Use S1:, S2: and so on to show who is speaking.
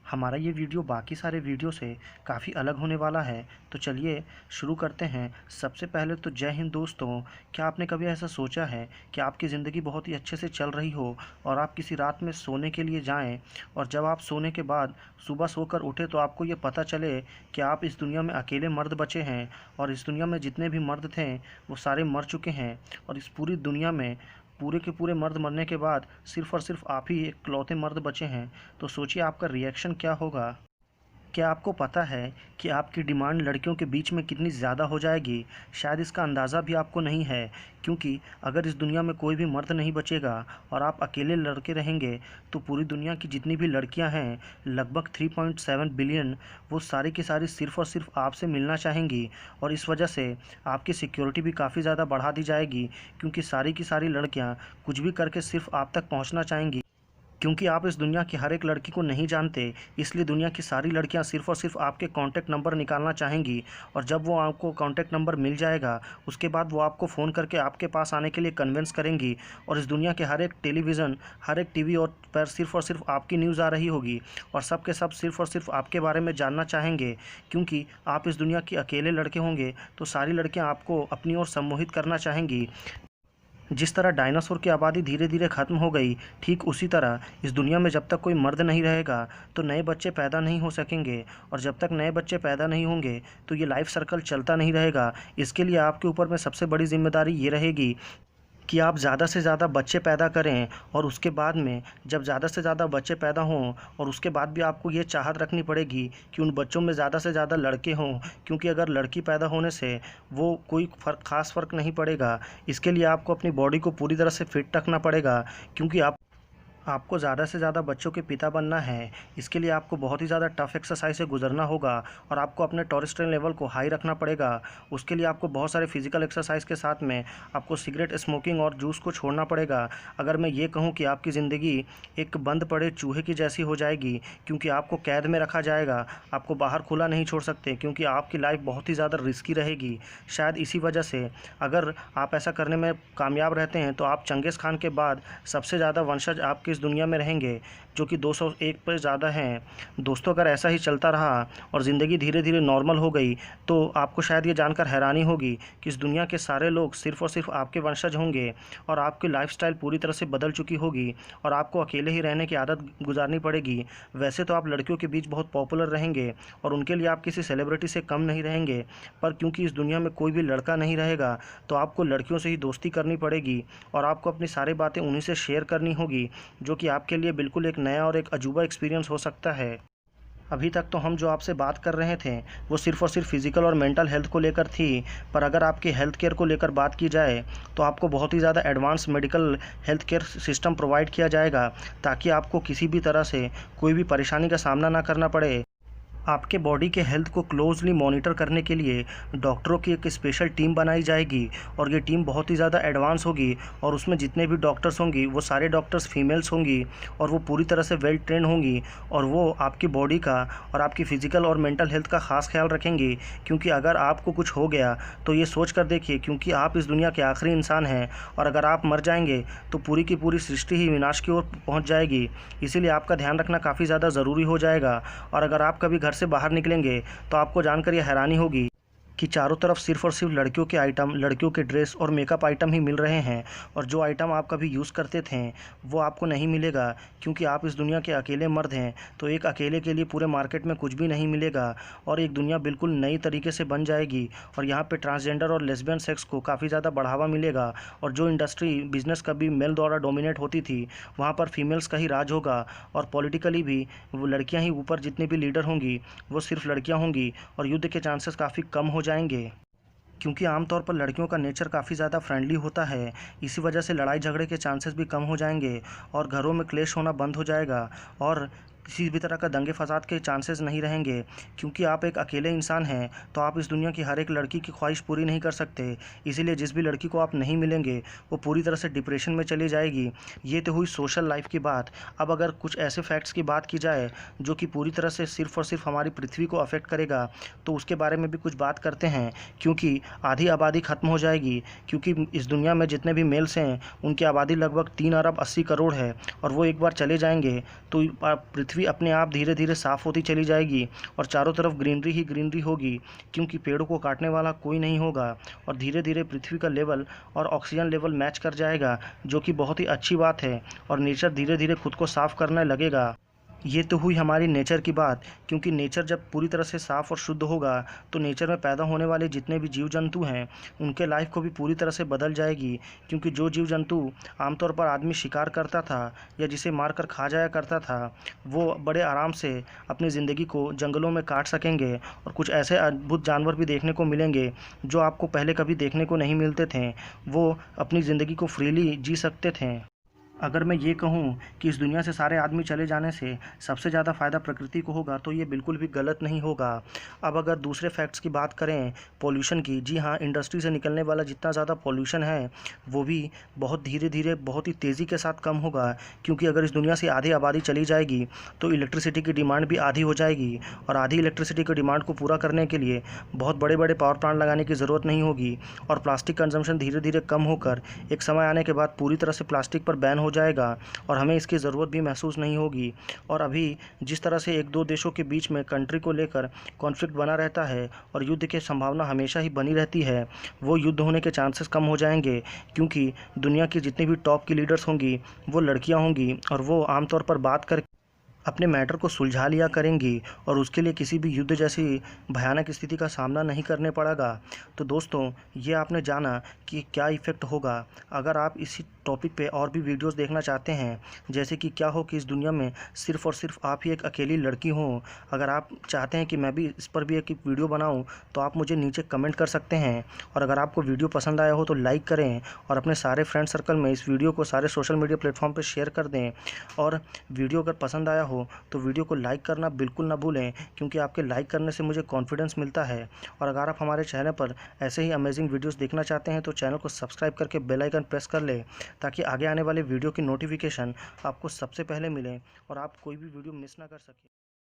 S1: हमारा ये वीडियो बाकी सारे वीडियो से काफ़ी अलग होने वाला है। तो चलिए शुरू करते हैं। सबसे पहले तो जय हिंद दोस्तों। क्या आपने कभी ऐसा सोचा है कि आपकी ज़िंदगी बहुत ही अच्छे से चल रही हो और आप किसी रात में सोने के लिए जाएं और जब आप सोने के बाद सुबह सोकर उठे तो आपको ये पता चले कि आप इस दुनिया में अकेले मर्द बचे हैं और इस दुनिया में जितने भी मर्द थे वो सारे मर चुके हैं और इस पूरी दुनिया में पूरे के पूरे मर्द मरने के बाद सिर्फ़ और सिर्फ आप ही इकलौते मर्द बचे हैं। तो सोचिए आपका रिएक्शन क्या होगा। क्या आपको पता है कि आपकी डिमांड लड़कियों के बीच में कितनी ज़्यादा हो जाएगी? शायद इसका अंदाज़ा भी आपको नहीं है, क्योंकि अगर इस दुनिया में कोई भी मर्द नहीं बचेगा और आप अकेले लड़के रहेंगे तो पूरी दुनिया की जितनी भी लड़कियां हैं, लगभग 3.7 बिलियन, वो सारी की सारी सिर्फ़ और सिर्फ आपसे मिलना चाहेंगी। और इस वजह से आपकी सिक्योरिटी भी काफ़ी ज़्यादा बढ़ा दी जाएगी, क्योंकि सारी की सारी लड़कियां कुछ भी करके सिर्फ आप तक पहुंचना चाहेंगी। क्योंकि आप इस दुनिया की हर एक लड़की को नहीं जानते, इसलिए दुनिया की सारी लड़कियां सिर्फ़ और सिर्फ आपके कॉन्टैक्ट नंबर निकालना चाहेंगी। और जब वो आपको कॉन्टैक्ट नंबर मिल जाएगा, उसके बाद वो आपको फ़ोन करके आपके पास आने के लिए कन्विंस करेंगी। और इस दुनिया के हर एक टेलीविज़न, हर एक टीवी पर सिर्फ़ और सिर्फ आपकी न्यूज़ आ रही होगी और सब के सब सिर्फ़ और सिर्फ आपके बारे में जानना चाहेंगे। क्योंकि आप इस दुनिया के अकेले लड़के होंगे तो सारी लड़कियाँ आपको अपनी ओर सम्मोहित करना चाहेंगी। जिस तरह डायनासोर की आबादी धीरे धीरे ख़त्म हो गई, ठीक उसी तरह इस दुनिया में जब तक कोई मर्द नहीं रहेगा तो नए बच्चे पैदा नहीं हो सकेंगे। और जब तक नए बच्चे पैदा नहीं होंगे तो ये लाइफ सर्कल चलता नहीं रहेगा। इसके लिए आपके ऊपर में सबसे बड़ी जिम्मेदारी ये रहेगी कि आप ज़्यादा से ज़्यादा बच्चे पैदा करें। और उसके बाद में जब ज़्यादा से ज़्यादा बच्चे पैदा हों और उसके बाद भी आपको ये चाहत रखनी पड़ेगी कि उन बच्चों में ज़्यादा से ज़्यादा लड़के हों, क्योंकि अगर लड़की पैदा होने से वो कोई ख़ास फ़र्क नहीं पड़ेगा। इसके लिए आपको अपनी बॉडी को पूरी तरह से फिट रखना पड़ेगा, क्योंकि आपको ज़्यादा से ज़्यादा बच्चों के पिता बनना है। इसके लिए आपको बहुत ही ज़्यादा टफ एक्सरसाइज से गुजरना होगा और आपको अपने टेस्टोस्टेरोन लेवल को हाई रखना पड़ेगा। उसके लिए आपको बहुत सारे फिजिकल एक्सरसाइज के साथ में आपको सिगरेट स्मोकिंग और जूस को छोड़ना पड़ेगा। अगर मैं ये कहूँ कि आपकी ज़िंदगी एक बंद पड़े चूहे की जैसी हो जाएगी, क्योंकि आपको कैद में रखा जाएगा। आपको बाहर खुला नहीं छोड़ सकते, क्योंकि आपकी लाइफ बहुत ही ज़्यादा रिस्की रहेगी। शायद इसी वजह से अगर आप ऐसा करने में कामयाब रहते हैं तो आप चंगेज़ खान के बाद सबसे ज़्यादा वंशज आपके इस दुनिया में रहेंगे, जो कि 201 पर ज़्यादा हैं। दोस्तों, अगर ऐसा ही चलता रहा और ज़िंदगी धीरे धीरे नॉर्मल हो गई तो आपको शायद ये जानकर हैरानी होगी कि इस दुनिया के सारे लोग सिर्फ़ और सिर्फ आपके वंशज होंगे और आपकी लाइफस्टाइल पूरी तरह से बदल चुकी होगी और आपको अकेले ही रहने की आदत गुजारनी पड़ेगी। वैसे तो आप लड़कियों के बीच बहुत पॉपुलर रहेंगे और उनके लिए आप किसी सेलिब्रिटी से कम नहीं रहेंगे, पर क्योंकि इस दुनिया में कोई भी लड़का नहीं रहेगा तो आपको लड़कियों से ही दोस्ती करनी पड़ेगी और आपको अपनी सारी बातें उन्हीं से शेयर करनी होगी, जो कि आपके लिए बिल्कुल एक नया और एक अजूबा एक्सपीरियंस हो सकता है। अभी तक तो हम जो आपसे बात कर रहे थे वो सिर्फ़ और सिर्फ फिज़िकल और मेंटल हेल्थ को लेकर थी, पर अगर आपके हेल्थ केयर को लेकर बात की जाए तो आपको बहुत ही ज़्यादा advance medical health care system provide किया जाएगा, ताकि आपको किसी भी तरह से कोई भी परेशानी का सामना ना करना पड़े। आपके बॉडी के हेल्थ को क्लोजली मॉनिटर करने के लिए डॉक्टरों की एक स्पेशल टीम बनाई जाएगी और ये टीम बहुत ही ज़्यादा एडवांस होगी और उसमें जितने भी डॉक्टर्स होंगी वो सारे डॉक्टर्स फीमेल्स होंगी और वो पूरी तरह से वेल ट्रेन होंगी और वो आपकी बॉडी का और आपकी फ़िज़िकल और मेंटल हेल्थ का ख़ास ख्याल रखेंगी। क्योंकि अगर आपको कुछ हो गया तो ये सोच कर देखिए, क्योंकि आप इस दुनिया के आखिरी इंसान हैं और अगर आप मर जाएंगे तो पूरी की पूरी सृष्टि ही विनाश की ओर पहुँच जाएगी। इसीलिए आपका ध्यान रखना काफ़ी ज़्यादा ज़रूरी हो जाएगा। और अगर आप कभी घर से बाहर निकलेंगे तो आपको जानकर यह हैरानी होगी कि चारों तरफ सिर्फ़ और सिर्फ लड़कियों के आइटम, लड़कियों के ड्रेस और मेकअप आइटम ही मिल रहे हैं और जो आइटम आप कभी यूज़ करते थे वो आपको नहीं मिलेगा, क्योंकि आप इस दुनिया के अकेले मर्द हैं। तो एक अकेले के लिए पूरे मार्केट में कुछ भी नहीं मिलेगा और एक दुनिया बिल्कुल नई तरीके से बन जाएगी और यहाँ पे ट्रांसजेंडर और लेस्बियन सेक्स को काफ़ी ज़्यादा बढ़ावा मिलेगा। और जो इंडस्ट्री बिजनेस कभी मेल द्वारा डोमिनेट होती थी, वहाँ पर फीमेल्स का ही राज होगा और पॉलिटिकली भी वो लड़कियाँ ही ऊपर, जितनी भी लीडर होंगी वो सिर्फ लड़कियाँ होंगी और युद्ध के चांसेस काफ़ी कम हो जाएंगे, क्योंकि आमतौर पर लड़कियों का नेचर काफ़ी ज़्यादा फ्रेंडली होता है। इसी वजह से लड़ाई झगड़े के चांसेस भी कम हो जाएंगे और घरों में क्लेश होना बंद हो जाएगा और किसी भी तरह का दंगे फसाद के चांसेस नहीं रहेंगे। क्योंकि आप एक अकेले इंसान हैं तो आप इस दुनिया की हर एक लड़की की ख्वाहिश पूरी नहीं कर सकते। इसीलिए जिस भी लड़की को आप नहीं मिलेंगे वो पूरी तरह से डिप्रेशन में चली जाएगी। ये तो हुई सोशल लाइफ की बात। अब अगर कुछ ऐसे फैक्ट्स की बात की जाए जो कि पूरी तरह से सिर्फ़ और सिर्फ हमारी पृथ्वी को अफेक्ट करेगा, तो उसके बारे में भी कुछ बात करते हैं। क्योंकि आधी आबादी ख़त्म हो जाएगी, क्योंकि इस दुनिया में जितने भी मेल्स हैं उनकी आबादी लगभग 3 अरब 80 करोड़ है और वो एक बार चले जाएंगे तो पृथ्वी पृथ्वी अपने आप धीरे धीरे साफ़ होती चली जाएगी और चारों तरफ ग्रीनरी ही ग्रीनरी होगी, क्योंकि पेड़ों को काटने वाला कोई नहीं होगा। और धीरे धीरे पृथ्वी का लेवल और ऑक्सीजन लेवल मैच कर जाएगा, जो कि बहुत ही अच्छी बात है। और नेचर धीरे धीरे खुद को साफ़ करने लगेगा। ये तो हुई हमारी नेचर की बात, क्योंकि नेचर जब पूरी तरह से साफ़ और शुद्ध होगा तो नेचर में पैदा होने वाले जितने भी जीव जंतु हैं उनके लाइफ को भी पूरी तरह से बदल जाएगी। क्योंकि जो जीव जंतु आमतौर पर आदमी शिकार करता था या जिसे मार कर खा जाया करता था, वो बड़े आराम से अपनी ज़िंदगी को जंगलों में काट सकेंगे। और कुछ ऐसे अद्भुत जानवर भी देखने को मिलेंगे जो आपको पहले कभी देखने को नहीं मिलते थे। वो अपनी ज़िंदगी को फ्रीली जी सकते थे। अगर मैं ये कहूँ कि इस दुनिया से सारे आदमी चले जाने से सबसे ज़्यादा फ़ायदा प्रकृति को होगा, तो ये बिल्कुल भी गलत नहीं होगा। अब अगर दूसरे फैक्ट्स की बात करें पॉल्यूशन की, जी हाँ, इंडस्ट्री से निकलने वाला जितना ज़्यादा पॉल्यूशन है वो भी बहुत धीरे धीरे बहुत ही तेज़ी के साथ कम होगा। क्योंकि अगर इस दुनिया से आधी आबादी चली जाएगी तो इलेक्ट्रिसिटी की डिमांड भी आधी हो जाएगी, और आधी इलेक्ट्रिसिटी की डिमांड को पूरा करने के लिए बहुत बड़े बड़े पावर प्लांट लगाने की ज़रूरत नहीं होगी। और प्लास्टिक कंजम्पशन धीरे धीरे कम होकर एक समय आने के बाद पूरी तरह से प्लास्टिक पर बैन हो जाएगा और हमें इसकी ज़रूरत भी महसूस नहीं होगी। और अभी जिस तरह से एक दो देशों के बीच में कंट्री को लेकर कॉन्फ्लिक्ट बना रहता है और युद्ध की संभावना हमेशा ही बनी रहती है, वो युद्ध होने के चांसेस कम हो जाएंगे। क्योंकि दुनिया की जितनी भी टॉप की लीडर्स होंगी वो लड़कियां होंगी और वो आमतौर पर बात कर अपने मैटर को सुलझा लिया करेंगी और उसके लिए किसी भी युद्ध जैसी भयानक स्थिति का सामना नहीं करने पड़ेगा। तो दोस्तों, ये आपने जाना कि क्या इफ़ेक्ट होगा। अगर आप इसी टॉपिक पे और भी वीडियोस देखना चाहते हैं, जैसे कि क्या हो कि इस दुनिया में सिर्फ़ और सिर्फ आप ही एक अकेली लड़की हो, अगर आप चाहते हैं कि मैं भी इस पर भी एक वीडियो बनाऊं, तो आप मुझे नीचे कमेंट कर सकते हैं। और अगर आपको वीडियो पसंद आया हो तो लाइक करें और अपने सारे फ्रेंड सर्कल में इस वीडियो को सारे सोशल मीडिया प्लेटफॉर्म पर शेयर कर दें। और वीडियो अगर पसंद आया हो तो वीडियो को लाइक करना बिल्कुल ना भूलें, क्योंकि आपके लाइक करने से मुझे कॉन्फिडेंस मिलता है। और अगर आप हमारे चैनल पर ऐसे ही अमेजिंग वीडियोस देखना चाहते हैं तो चैनल को सब्सक्राइब करके बेल आइकन प्रेस कर लें, ताकि आगे आने वाले वीडियो की नोटिफिकेशन आपको सबसे पहले मिले और आप कोई भी वीडियो मिस ना कर सकें।